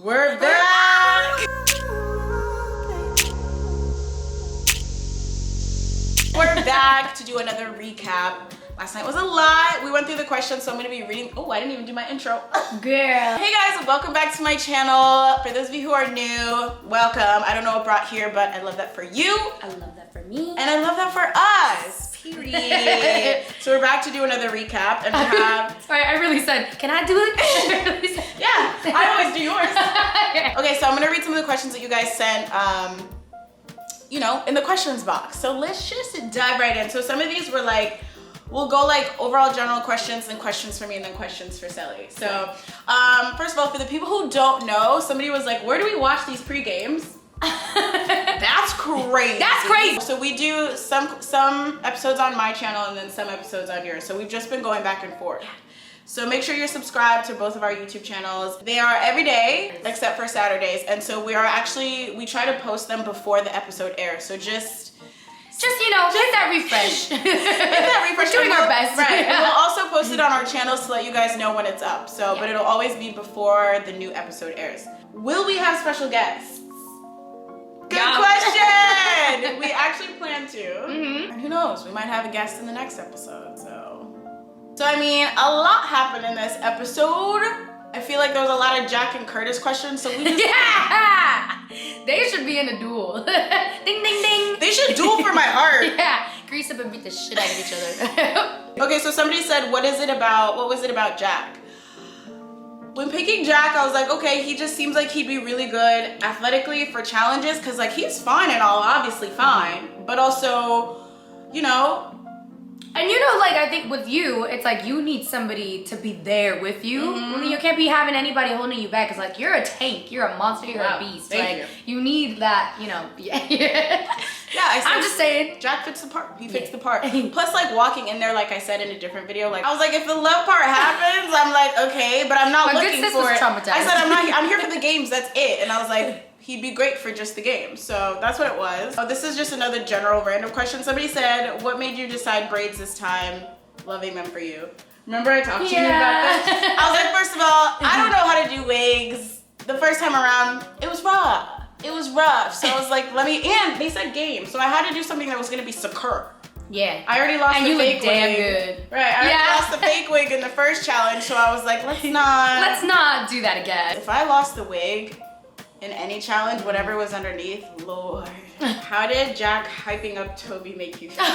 We're back! We're back to do another recap. Last night was a lot. We went through the questions, so I'm gonna be reading. Oh, I didn't even do my intro. Girl. Hey guys, welcome back to my channel. For those of you who are new, welcome. I don't know what brought here, but I love that for you. I love that for me. And I love that for us. Period. So we're back to do another recap, and we have. Sorry, I really said, can I do it? Yeah, I always do yours. Okay, so I'm gonna read some of the questions that you guys sent. You know, in the questions box. So let's just dive right in. So some of these were like, we'll go like overall general questions, then questions for me, and then questions for Cely. So first of all, for the people who don't know, somebody was like, where do we watch these pre-games? That's crazy. That's crazy. So we do some episodes on my channel and then some episodes on yours. So we've just been going back and forth. So make sure you're subscribed to both of our YouTube channels. They are every day except for Saturdays. And so we try to post them before the episode airs. So just you know, hit that refresh. hit that refresh. We're doing our best. Right. And we'll also post it on our channels to let you guys know when it's up. So, but it'll always be before the new episode airs. Will we have special guests? Good question. We actually plan to. And who knows? We might have a guest in the next episode. So I mean, a lot happened in this episode. I feel like there was a lot of Jack and Curtis questions. So we just They should be in a duel. Ding, ding, ding. They should duel for my heart. Yeah. Grease up and beat the shit out of each other. Okay, so somebody said, what was it about Jack? When picking Jack, I was like, okay, he just seems like he'd be really good athletically for challenges, because like he's fine and all, obviously fine, but also, you know. And you know, like I think with you, it's like you need somebody to be there with you. You can't be having anybody holding you back. It's like you're a tank, you're a monster, you're a beast. Thank you need that, you know. Yeah, I'm just saying. Jack fits the part. He fits the part. Plus, like walking in there, like I said in a different video, like I was like, if the love part happens, I'm like, okay, but I'm not looking for it. Traumatized. I said I'm here for the games. That's it. And I was like, he'd be great for just the game. So that's what it was. Oh, this is just another general random question. Somebody said, what made you decide braids this time? Loving them for you. Remember I talked to you about this? I was like, first of all, I don't know how to do wigs. The first time around, it was raw. It was rough. So I was like, and they said game. So I had to do something that was gonna be secure. Yeah. I already lost the fake wig. Damn good. Right, I already lost the fake wig in the first challenge. So I was like, let's not do that again. If I lost the wig in any challenge, whatever was underneath, Lord. How did Jack hyping up Toby make you feel?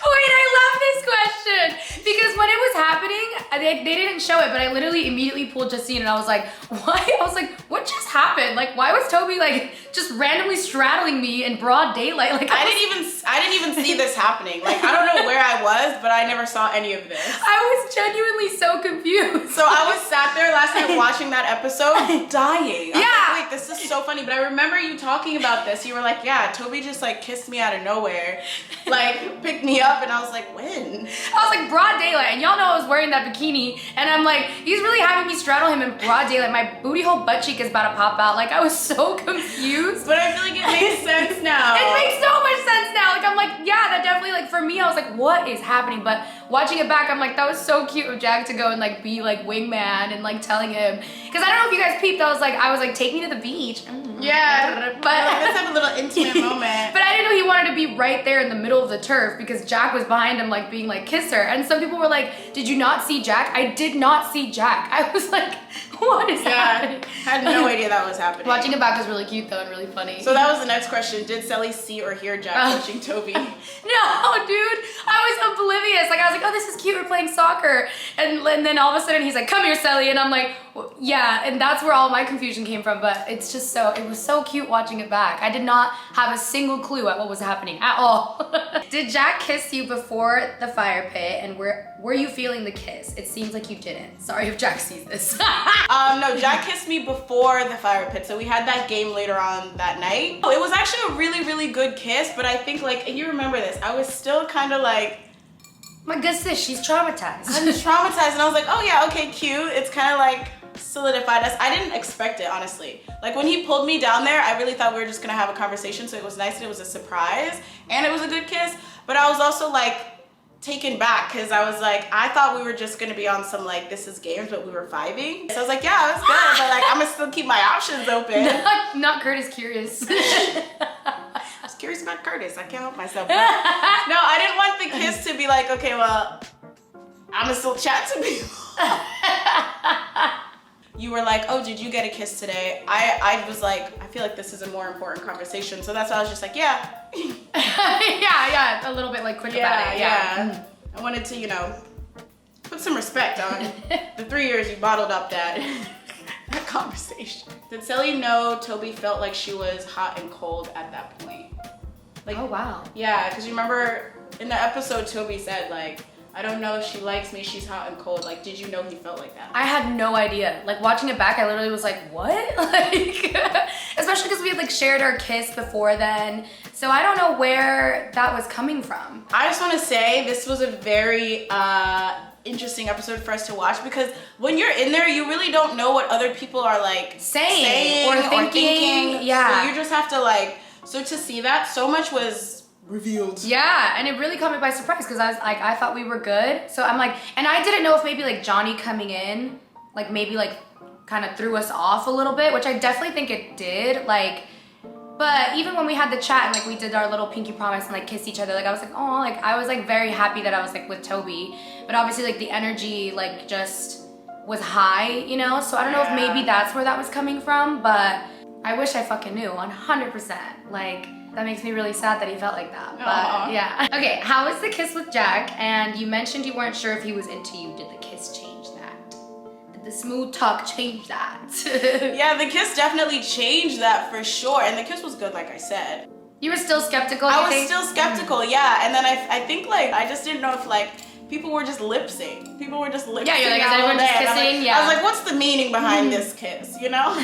Wait, I love this question because when it was happening, they didn't show it, but I literally immediately pulled Justine and I was like, why? I was like, what just happened? Like, why was Toby like just randomly straddling me in broad daylight? Like, I didn't even see this happening. Like, I don't know where I was, but I never saw any of this. I was genuinely so confused. So I was sat there last night watching that episode, dying. I was Yeah. like, wait, this is so funny. But I remember you talking about this. You were like, yeah, Toby just like kissed me out of nowhere, like picked me up, and I was like, when? I was like broad daylight, and y'all know I was wearing that bikini, and I'm like, he's really having me straddle him in broad daylight. My booty hole butt cheek is about to pop out. Like, I was so confused. But I feel like it makes sense now. It makes so much sense now. Like, I'm like, yeah, that definitely, like, for me, I was like, what is happening? But watching it back, I'm like, that was so cute of Jack to go and like be like wingman and like telling him, because I don't know if you guys peeped, I was like, take me to the beach. Yeah, but let's have a little intimate moment. But I didn't know he wanted to be right there in the middle of the turf because Jack was behind him, like being like, kiss her. And some people were like, did you not see Jack? I did not see Jack. I was like, what is happening? I had no idea that was happening. Watching it back was really cute though and really funny. So that was the next question. Did Cely see or hear Jack touching Toby? No, dude. I was oblivious. Like, I was like, oh, this is cute. We're playing soccer. And then all of a sudden he's like, come here, Cely. And I'm like, well, yeah. And that's where all my confusion came from. But it's just it was so cute watching it back. I did not have a single clue at what was happening at all. Did Jack kiss you before the fire pit? And were you feeling the kiss? It seems like you didn't. Sorry if Jack sees this. No, Jack kissed me before the fire pit. So we had that game later on that night. It was actually a really, really good kiss. But I think like, and you remember this, I was still kind of like, my good sis, she's traumatized. I'm traumatized. And I was like, oh yeah, okay, cute. It's kind of like solidified us. I didn't expect it, honestly. Like when he pulled me down there, I really thought we were just gonna have a conversation. So it was nice that it was a surprise and it was a good kiss. But I was also like taken back because I was like, I thought we were just gonna be on some like, this is games, but we were vibing. So I was like, yeah, it was good. But like, I'm gonna keep my options open. Not Curtis curious. I was curious about Curtis. I can't help myself. No, I didn't want the kiss to be like, okay, well, I'm gonna still chat to people. You were like, oh, did you get a kiss today? I was like, I feel like this is a more important conversation. So that's why I was just like, yeah. yeah, a little bit like quick about it. Yeah. I wanted to, you know, put some respect on the 3 years you bottled up that conversation. Did Cely know Toby felt like she was hot and cold at that point? Like, oh, wow. Yeah, because you remember in the episode, Toby said, like, I don't know if she likes me, she's hot and cold. Like, did you know he felt like that? I had no idea. Like, watching it back, I literally was like, what? Like, especially because we had like shared our kiss before then. So I don't know where that was coming from. I just want to say this was a very interesting episode for us to watch, because when you're in there, you really don't know what other people are like saying or thinking. Yeah. So you just have to like, so to see that, so much was revealed. Yeah, and it really caught me by surprise because I was like, I thought we were good. So I'm like, and I didn't know if maybe like Johnny coming in, like maybe like kind of threw us off a little bit, which I definitely think it did. Like, but even when we had the chat and like we did our little pinky promise and like kissed each other, like I was like, oh, like I was like very happy that I was like with Toby. But obviously like the energy like just was high, you know? So I don't know if maybe that's where that was coming from, but I wish I fucking knew 100%. Like, that makes me really sad that he felt like that, but yeah. Okay, how was the kiss with Jack? And you mentioned you weren't sure if he was into you. Did the kiss change that? Did the smooth talk change that? Yeah, the kiss definitely changed that for sure. And the kiss was good, like I said. You were still skeptical, I was still skeptical, yeah. And then I think like, I just didn't know if like, people were just lip sync. People were just lip sync. Yeah, you're like, is everyone just kissing? Like, I was like, what's the meaning behind this kiss, you know?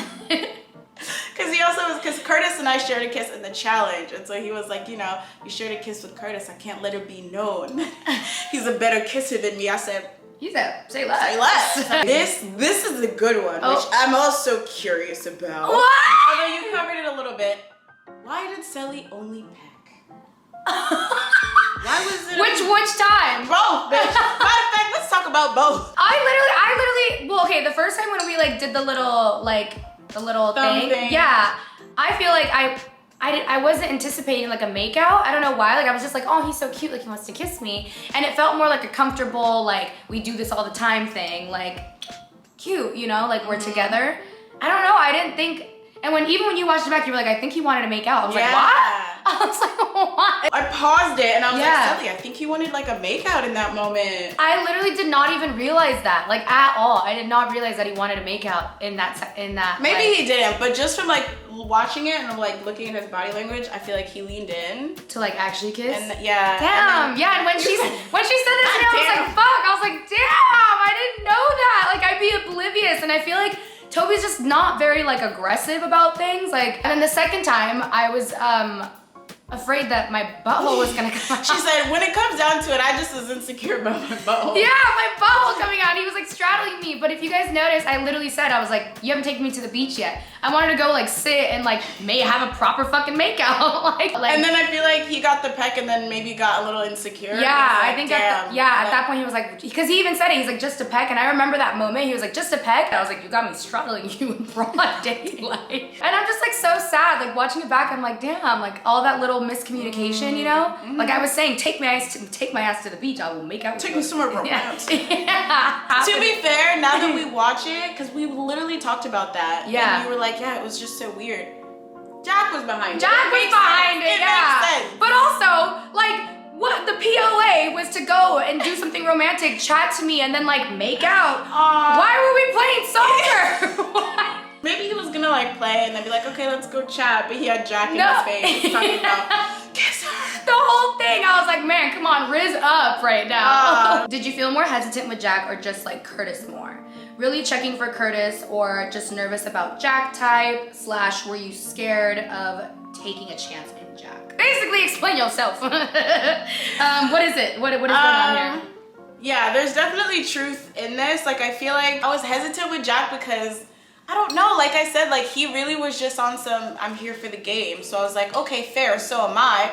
Because Curtis and I shared a kiss in the challenge, and so he was like, you know, you shared a kiss with Curtis, I can't let it be known. He's a better kisser than me. I said, he said, say less. Say less. This is a good one, which I'm also curious about. What? Although you covered it a little bit. Why did Cely only peck? Why was it? Which time? Both, bitch. Matter of fact, let's talk about both. I literally, well, okay, the first time when we like did the little thing. Yeah, I feel like I wasn't anticipating like a makeout. I don't know why. Like I was just like, oh, he's so cute. Like he wants to kiss me, and it felt more like a comfortable, like we do this all the time thing. Like cute, you know, like we're together. I don't know. I didn't think. And even when you watched it back, you were like, I think he wanted to make out. I was like, what? I was like, what? I paused it and I was like, Cely, I think he wanted like a makeout in that moment. I literally did not even realize that, like at all. I did not realize that he wanted to make out in that. Maybe like, he didn't, but just from like watching it and like looking at his body language, I feel like he leaned in to like actually kiss. And yeah. Damn. And and when she said this, I was like, fuck. I was like, damn. I didn't know that. Like I'd be oblivious, and I feel like Toby's just not very like aggressive about things. Like, and then the second time I was afraid that my butthole was gonna come out. She said, when it comes down to it, I just was insecure about my butthole. Yeah, my butthole coming out. He was like straddling me. But if you guys noticed, I literally said, I was like, you haven't taken me to the beach yet. I wanted to go like sit and like have a proper fucking makeout. like, and then I feel like he got the peck and then maybe got a little insecure. Yeah, like, I think at that point he was like, because he even said it, he's like, just a peck. And I remember that moment, he was like, just a peck. And I was like, you got me straddling you in broad daylight. And I'm just like so sad, like watching it back, I'm like, damn, like all that little miscommunication, you know? Like I was saying, take my ass to the beach, I will make out with you. Take me somewhere romantic. Yeah. To be fair, now that we watch it, because we literally talked about that. Yeah. And you were like, yeah, it was just so weird. Jack was behind it. Jack was behind it, yeah. Makes sense. But also, like, what the POA was to go and do something romantic, chat to me, and then like make out. Why were we playing soccer? Maybe he was gonna like play and then be like, okay, let's go chat. But he had Jack in his face talking about kiss her. The whole thing, I was like, man, come on, rizz up right now. Did you feel more hesitant with Jack or just like Curtis more? Really checking for Curtis or just nervous about Jack type / were you scared of taking a chance in Jack? Basically, explain yourself. What is it? What is going on here? Yeah, there's definitely truth in this. Like, I feel like I was hesitant with Jack because, I don't know, like I said, like he really was just on some, I'm here for the game. So I was like, okay, fair, so am I.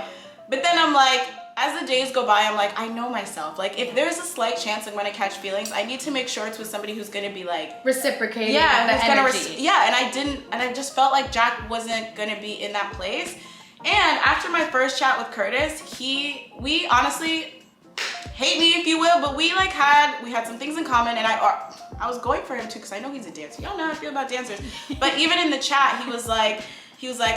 But then I'm like, as the days go by, I'm like, I know myself. Like, if there's a slight chance I'm gonna catch feelings, I need to make sure it's with somebody who's gonna be like reciprocating yeah, the who's energy. and I just felt like Jack wasn't gonna be in that place. And after my first chat with Curtis, we honestly, hate me if you will, but we had some things in common, and I was going for him too because I know he's a dancer. Y'all know how I feel about dancers. But even in the chat, he was like,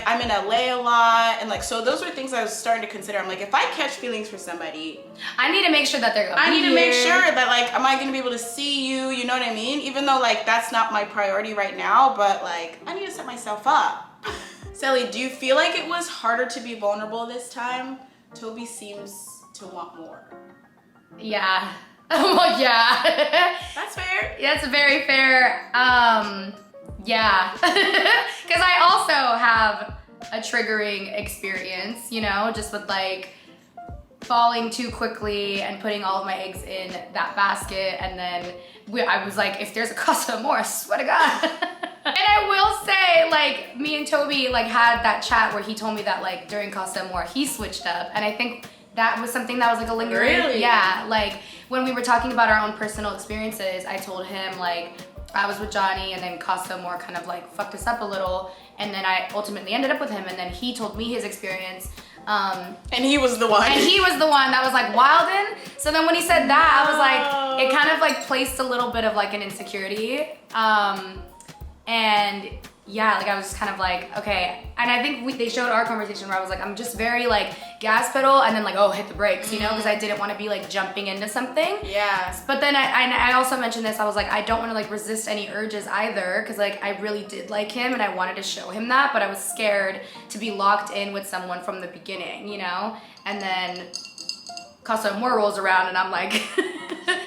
I'm in LA a lot, and like, so those were things I was starting to consider. I'm like, if I catch feelings for somebody, I need to make sure that they're gonna I be need to make here. sure that like, am I gonna be able to see you? You know what I mean? Even though like that's not my priority right now, but like I need to set myself up. Cely, do you feel like it was harder to be vulnerable this time? Toby seems to want more. Yeah. I'm like, yeah. That's fair. That's very fair. Yeah. Because I also have a triggering experience, you know, just with like falling too quickly and putting all of my eggs in that basket. And then I was like, if there's a Casa Amor, I swear to God. And I will say, like, me and Toby like had that chat where he told me that like during Casa Amor, he switched up. And I think that was something that was like a lingering. Really? Yeah, like when we were talking about our own personal experiences, I told him like I was with Johnny and then Casa Amor kind of like fucked us up a little, and then I ultimately ended up with him, and then he told me his experience. And he was the one. And he was the one that was like wildin'. So then when he said that, I was like, it kind of like placed a little bit of like an insecurity. And yeah, like I was just kind of like, okay. And I think they showed our conversation where I was like, I'm just very like gas pedal and then like, oh, hit the brakes, you know, because I didn't want to be like jumping into something. Yeah. But then I also mentioned this, I was like, I don't want to like resist any urges either, because like I really did like him and I wanted to show him that, but I was scared to be locked in with someone from the beginning, you know? And then Casa Amor rolls around and I'm like,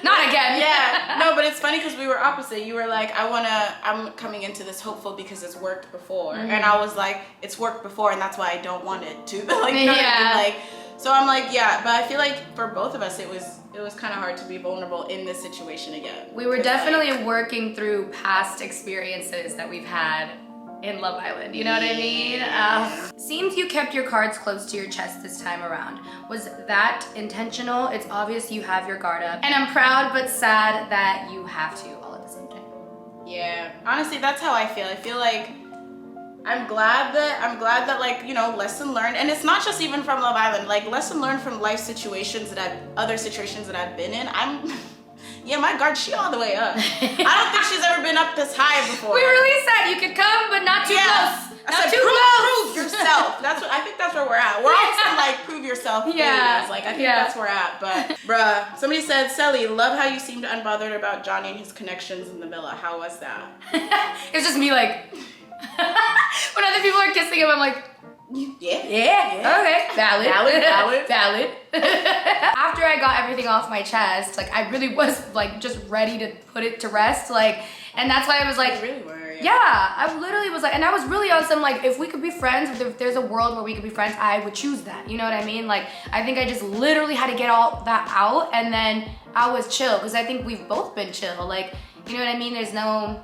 not again. Yeah, no, but it's funny because we were opposite. You were like, I'm coming into this hopeful because it's worked before. Mm-hmm. And I was like, it's worked before and that's why I don't want it to. Like, you know what I mean? Like, so I'm like, yeah, but I feel like for both of us, it was kind of hard to be vulnerable in this situation again. We were definitely working through past experiences that we've had in Love Island, you know what I mean? Seems you kept your cards close to your chest this time around. Was that intentional? It's obvious you have your guard up, and I'm proud but sad that you have to all at the same time. Yeah, honestly, that's how I feel. I feel like I'm glad that like, you know, lesson learned, and it's not just even from Love Island, like lesson learned from life situations other situations that I've been in. Yeah, my guard, she all the way up. I don't think she's ever been up this high before. We really said you could come, but not too close. Not too close. Prove yourself. I think that's where we're at. We're on some like prove yourself things. Like I think that's where we're at. But bruh, somebody said, Cely, love how you seemed unbothered about Johnny and his connections in the villa. How was that? It's just me like, when other people are kissing him, I'm like, yeah. Okay, valid. After I got everything off my chest, like I really was like just ready to put it to rest, like, and that's why I was like, you really were, yeah, I literally was like, and I was really on some like, if we could be friends, if there's a world where we could be friends, I would choose that. You know what I mean? Like, I think I just literally had to get all that out, and then I was chill because I think we've both been chill. Like, you know what I mean? There's no,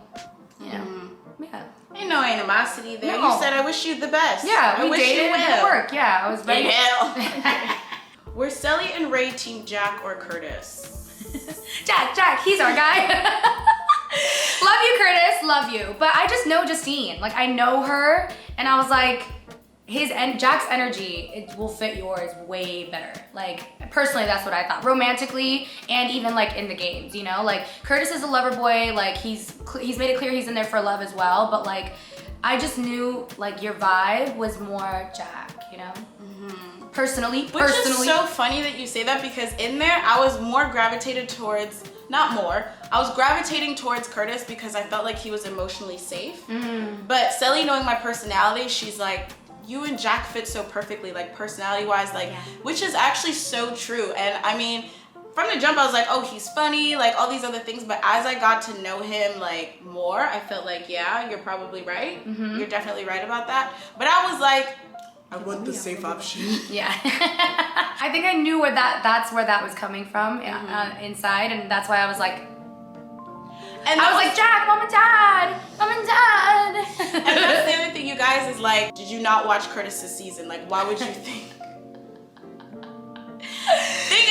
you know, yeah. Ain't no animosity there. No. You said I wish you the best. Yeah, I we wish dated you and well. it worked. Yeah, I was ready. In hell. Were Cely and Ray team Jack or Curtis? Jack, he's our guy. Love you, Curtis, love you. But I just know Justine. Like, I know her, and I was like, Jack's energy, it will fit yours way better. Like, personally, that's what I thought. Romantically, and even like in the games, you know? Like, Curtis is a lover boy, like he's made it clear he's in there for love as well, but like, I just knew like your vibe was more Jack, you know? Mm-hmm. Personally. Which is so funny that you say that, because in there, I was more gravitated towards, I was gravitating towards Curtis because I felt like he was emotionally safe. Mm. But Cely, knowing my personality, she's like, you and Jack fit so perfectly, like personality wise, like, which is actually so true. And I mean, from the jump, I was like, oh, he's funny, like all these other things. But as I got to know him like more, I felt like, yeah, you're probably right. Mm-hmm. You're definitely right about that. But I was like, I want the safe option. Yeah. I think I knew that's where that was coming from inside. And that's why I was like, and I was like, Jack, mom and dad. And that's the other thing, you guys, is like, did you not watch Curtis's season? Like, why would you think?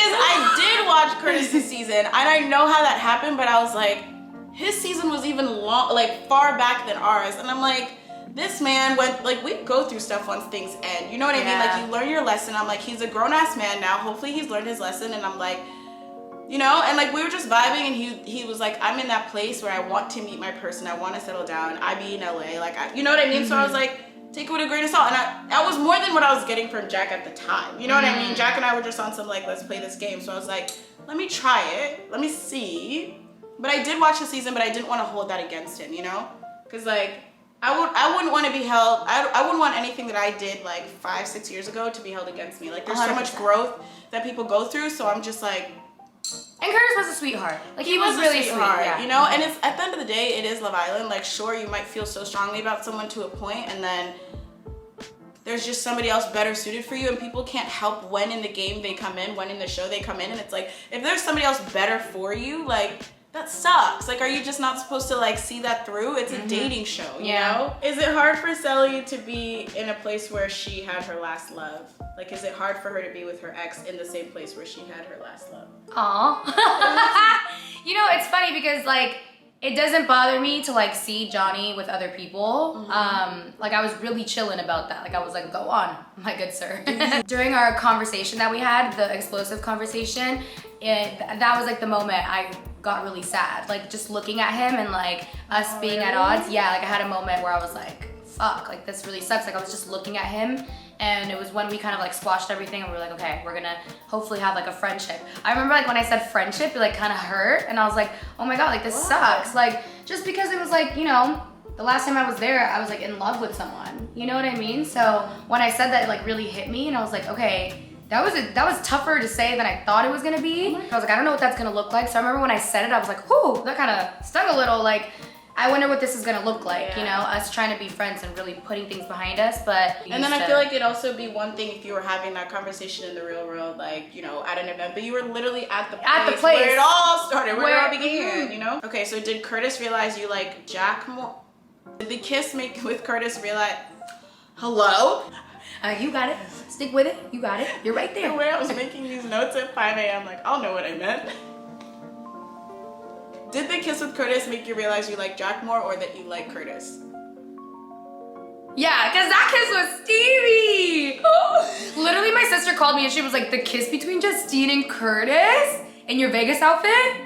is, I did watch Curtis's season, and I know how that happened, but I was like, his season was even far back than ours, and I'm like, this man went, like, we go through stuff once things end. You know what I mean? Like, you learn your lesson. I'm like, he's a grown-ass man now. Hopefully he's learned his lesson, and I'm like, you know, and like we were just vibing, and he was like, I'm in that place where I want to meet my person. I want to settle down. I be in LA, like, you know what I mean? So I was like, take it with a grain of salt. And that was more than what I was getting from Jack at the time. You know what I mean? Jack and I were just on some like, let's play this game. So I was like, let me try it. Let me see. But I did watch the season, but I didn't want to hold that against him, you know? Because like, I wouldn't want to be held, I wouldn't want anything that I did like 5-6 years ago to be held against me. Like, there's 100%. So much growth that people go through. So I'm just like, and Curtis was a sweetheart. Like, he was really sweet, you know? And it's, at the end of the day, it is Love Island. Like, sure, you might feel so strongly about someone to a point, and then there's just somebody else better suited for you, and people can't help when in the game they come in, when in the show they come in, and it's like, if there's somebody else better for you, like, that sucks. Like, are you just not supposed to like see that through? It's a dating show, you know? Is it hard for Cely to be in a place where she had her last love? Like, is it hard for her to be with her ex in the same place where she had her last love? Aw. You know, it's funny because like, it doesn't bother me to like see Johnny with other people. Like, I was really chilling about that. Like, I was like, go on, my good sir. During our conversation that we had, the explosive conversation, that was like the moment I got really sad. Like, just looking at him and like us being at odds. Yeah, like I had a moment where I was like, fuck, like this really sucks. Like, I was just looking at him, and it was when we kind of like squashed everything, and we were like, okay, we're gonna hopefully have like a friendship. I remember like when I said friendship, it like kind of hurt, and I was like, oh my god, like this sucks. Like, just because it was like, you know, the last time I was there, I was like in love with someone. You know what I mean? So when I said that, it like really hit me, and I was like, okay, that was tougher to say than I thought it was gonna be. I was like, I don't know what that's gonna look like. So I remember when I said it, I was like, whoo, that kind of stung a little. Like, I wonder what this is gonna look like, you know, us trying to be friends and really putting things behind us, but. And then I feel like it'd also be one thing if you were having that conversation in the real world, like, you know, at an event, but you were literally at the place where it all started, where it all began, you know? Okay, so did Curtis realize you like Jack more? Did the kiss make with Curtis realize, hello? You got it. Stick with it. You got it. You're right there. The way I was making these notes at 5 a.m., like, I'll know what I meant. Did the kiss with Curtis make you realize you like Jack more, or that you like Curtis? Yeah, because that kiss was Stevie. Literally, my sister called me and she was like, the kiss between Justine and Curtis in your Vegas outfit?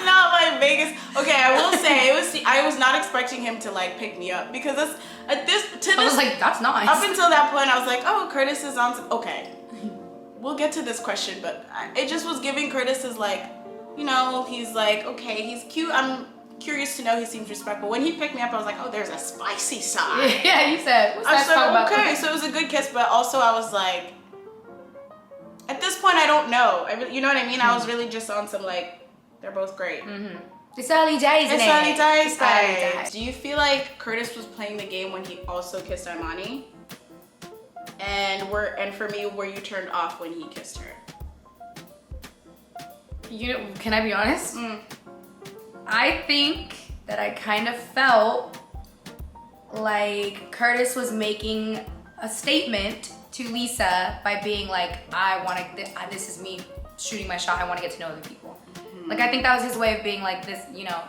Not my Vegas. Okay, I will say I was not expecting him to like pick me up, because I was like, that's nice. Up until that point, I was like, oh, Curtis is on. Okay, we'll get to this question, but it just was giving Curtis as like, you know, he's like, okay, he's cute. I'm curious to know he seems respectful. When he picked me up, I was like, oh, there's a spicy side. Yeah, you said. What's that song about? Okay, so it was a good kiss, but also I was like, at this point, I don't know. You know what I mean? I was really just on some like, they're both great. It's early days. It's early days. Do you feel like Curtis was playing the game when he also kissed Imani? And for me, were you turned off when he kissed her? Can I be honest? I think that I kind of felt like Curtis was making a statement to Lisa by being like, this is me shooting my shot. I want to get to know other people. Like, I think that was his way of being like this, you know,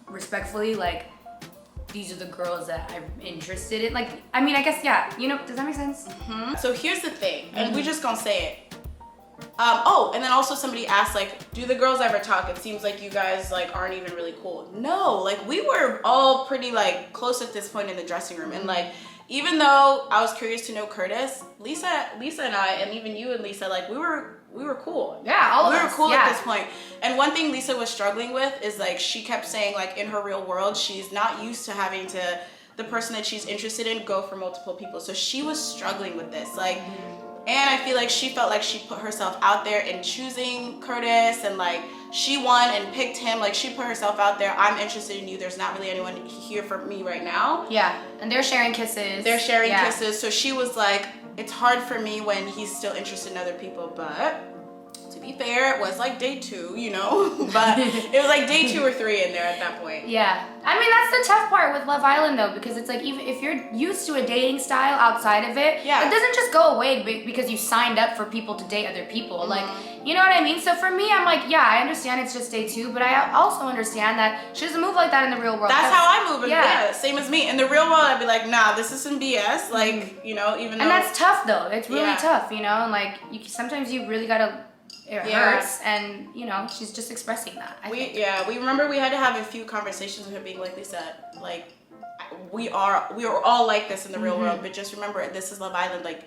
respectfully, like, these are the girls that I'm interested in. Like, I mean, I guess, yeah, you know, does that make sense? So here's the thing, and we just gonna say it. Oh, and then also somebody asked, like, do the girls ever talk? It seems like you guys, like, aren't even really cool. No, like, we were all pretty, like, close at this point in the dressing room, and, like, even though I was curious to know Curtis, Lisa and I, and even you and Lisa, like, we were cool. Yeah, all of us. We were cool at this point. And one thing Lisa was struggling with is, like, she kept saying, like, in her real world, she's not used to having the person that she's interested in go for multiple people. So she was struggling with this, like, and I feel like she felt like she put herself out there in choosing Curtis, and like she won and picked him. Like, she put herself out there. I'm interested in you. There's not really anyone here for me right now. Yeah, and they're sharing kisses. Kisses. So she was like, it's hard for me when he's still interested in other people, but to To be fair, it was like day 2, you know, but it was like day 2 or 3 in there at that point. Yeah. I mean, that's the tough part with Love Island, though, because it's like, even if you're used to a dating style outside of it, yeah, it doesn't just go away because you signed up for people to date other people. Like, you know what I mean? So for me, I'm like, yeah, I understand it's just day 2, but I also understand that she doesn't move like that in the real world. That's how I move. Yeah, same as me. In the real world, I'd be like, nah, this is some BS. Like, you know, even though. And that's tough, though. It's really tough, you know? And like, sometimes you really gotta. It hurts, and you know, she's just expressing that. We remember we had to have a few conversations with her, being like, Lisa, like we are all like this in the real world, but just remember, this is Love Island. Like,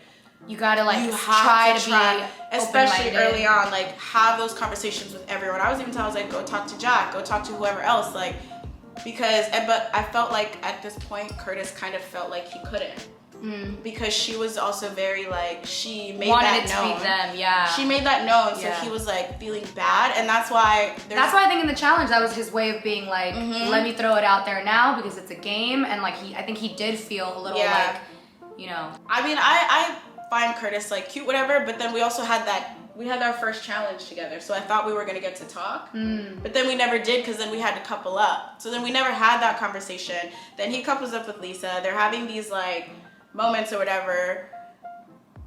you gotta like try to be especially early on, like have those conversations with everyone. I was even telling, I was like, go talk to Jack, go talk to whoever else, like, because but I felt like at this point Curtis kind of felt like he couldn't. Because she was also very like, she made that known. To be them, yeah. She made that known, so he was like feeling bad, and that's why. That's why I think in the challenge that was his way of being like, let me throw it out there now because it's a game, and like I think he did feel a little like, you know. I mean, I find Curtis like cute, whatever, but then we also had our first challenge together, so I thought we were gonna get to talk, but then we never did because then we had to couple up. So then we never had that conversation. Then he couples up with Lisa. They're having these like moments or whatever,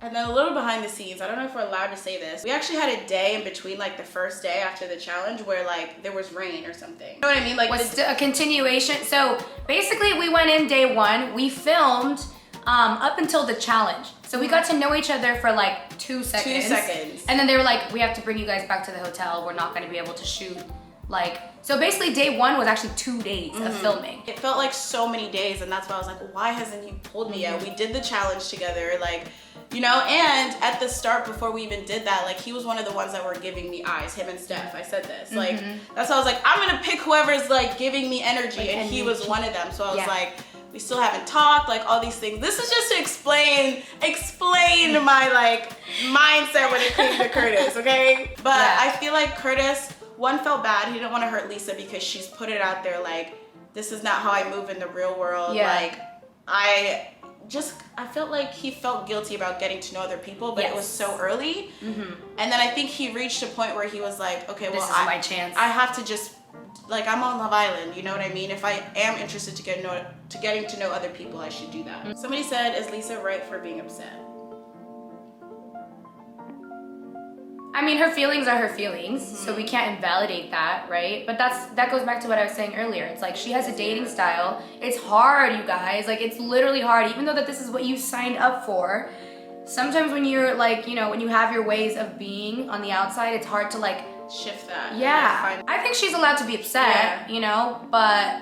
and then a little behind the scenes, I don't know if we're allowed to say this, we actually had a day in between like the first day after the challenge where like there was rain or something, you know what I mean, like a continuation. So basically we went in day 1, we filmed up until the challenge, so we got to know each other for like 2 seconds, and then they were like, we have to bring you guys back to the hotel, we're not going to be able to shoot. Like, so basically day 1 was actually 2 days of filming. It felt like so many days, and that's why I was like, why hasn't he told me yet? We did the challenge together, like, you know, and at the start, before we even did that, like, he was one of the ones that were giving me eyes, him and Steph, I said this. Like, that's why I was like, I'm gonna pick whoever's like giving me energy, like, and he was one of them. So I was like, we still haven't talked, like all these things. This is just to explain my like mindset when it came to Curtis, okay? But I feel like Curtis, one, felt bad. He didn't want to hurt Lisa because she's put it out there like, this is not how I move in the real world. Like, I felt like he felt guilty about getting to know other people, but it was so early. And then I think he reached a point where he was like, okay, well, this is my chance. I have to just, like, I'm on Love Island, you know what I mean? If I am interested to getting to know other people, I should do that. Somebody said, is Lisa right for being upset? I mean, her feelings are her feelings, so we can't invalidate that, right? But that goes back to what I was saying earlier. It's like, she has a dating style. It's hard, you guys. Like, it's literally hard. Even though that this is what you signed up for, sometimes when you're like, you know, when you have your ways of being on the outside, it's hard to like shift that. Yeah. I think she's allowed to be upset, you know, but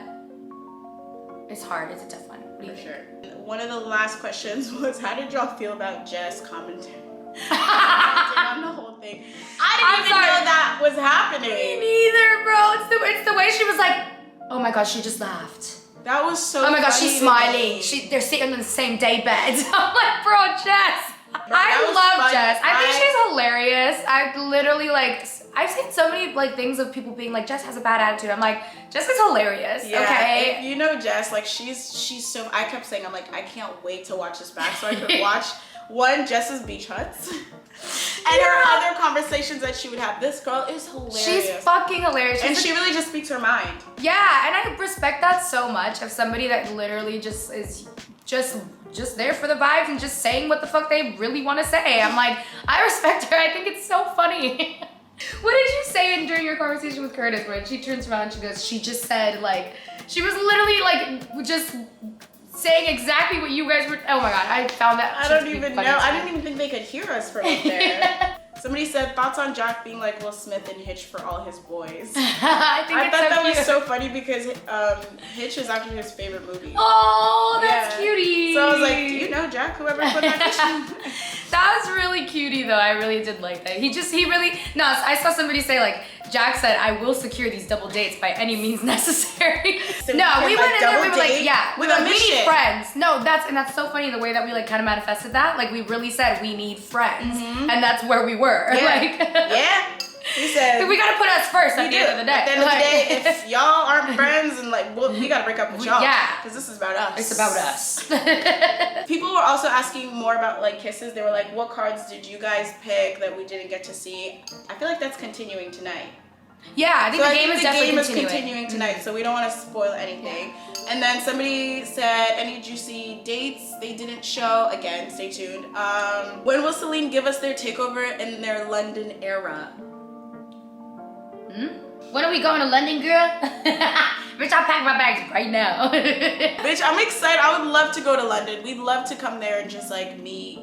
it's hard. It's a tough one. What do you think? Sure. One of the last questions was, how did y'all feel about Jess commentary? On the whole thing. I didn't even know that was happening. Me neither, bro. It's the way she was like, oh my gosh, she just laughed. That was so Oh my gosh, she's smiling. Me. They're sitting in the same day bed. I'm like, bro, Jess. I love Jess. I think she's hilarious. I literally like, I've seen so many like things of people being like, Jess has a bad attitude. I'm like, Jess is hilarious. Okay. If you know Jess, like she's so, I kept saying, I'm like, I can't wait to watch this back so I could watch Jess's beach huts and her other conversations that she would have. This girl is hilarious. She's fucking hilarious. And she really just speaks her mind. Yeah, and I respect that so much of somebody that literally just is just there for the vibes and just saying what the fuck they really want to say. I'm like, I respect her. I think it's so funny. What did you say during your conversation with Curtis where she turns around and she goes, she just said like, she was literally like just saying exactly what you guys were, oh my god, I found that. I don't even know. I didn't even think they could hear us from up there. Somebody said, thoughts on Jack being like Will Smith in Hitch for all his boys. I thought that was so funny because Hitch is actually his favorite movie. Oh, that's cutie. So I was like, do you know Jack, whoever put that Hitch? That was really cutie though. I really did like that. No, I saw somebody say like, Jack said, I will secure these double dates by any means necessary. So no, we went in there, we were like, yeah, with we need friends. No, that's so funny the way that we like kind of manifested that. Like we really said we need friends. And that's where we were. Yeah. Like, yeah. He said, we gotta put us first at the end of the day. At the end of the day, if y'all aren't friends and like we gotta break up with y'all. Yeah. Because this is about us. It's about us. People were also asking more about like kisses. They were like, what cards did you guys pick that we didn't get to see? I feel like that's continuing tonight. Yeah, I think the game is definitely continuing tonight, so we don't want to spoil anything. Yeah. And then somebody said, any juicy dates they didn't show? Again, stay tuned. When will Celine give us their takeover in their London era? When are we going to London, girl? Bitch, I'll pack my bags right now. Bitch, I'm excited. I would love to go to London. We'd love to come there and just like meet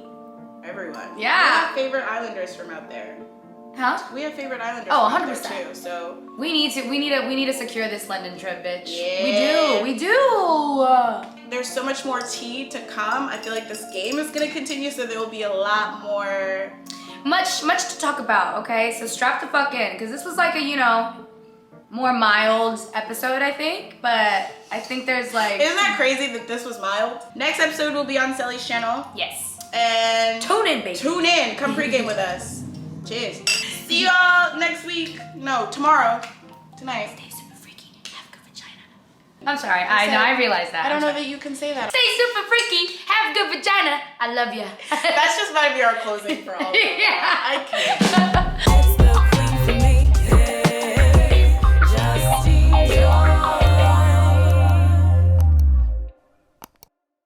everyone. Yeah. We have favorite islanders from out there. Huh? We have favorite islanders. Oh, from out 100%. there too. So we need to secure this London trip, bitch. Yeah. We do. There's so much more tea to come. I feel like this game is gonna continue, so there will be a lot more. Much to talk about. Okay, so strap the fuck in, because this was like a more mild episode, I think. But I think there's like. Isn't that crazy that this was mild? Next episode will be on Cely's channel. Yes. And tune in, baby. Tune in. Come pregame with us. Cheers. See y'all next week. No, tomorrow. Tonight. Stay super freaky. Have good vagina. I'm sorry. I realized that. I don't know that you can say that. Stay super freaky. Have good vagina. I love you. That's just might be our closing for all. Yeah. I can't.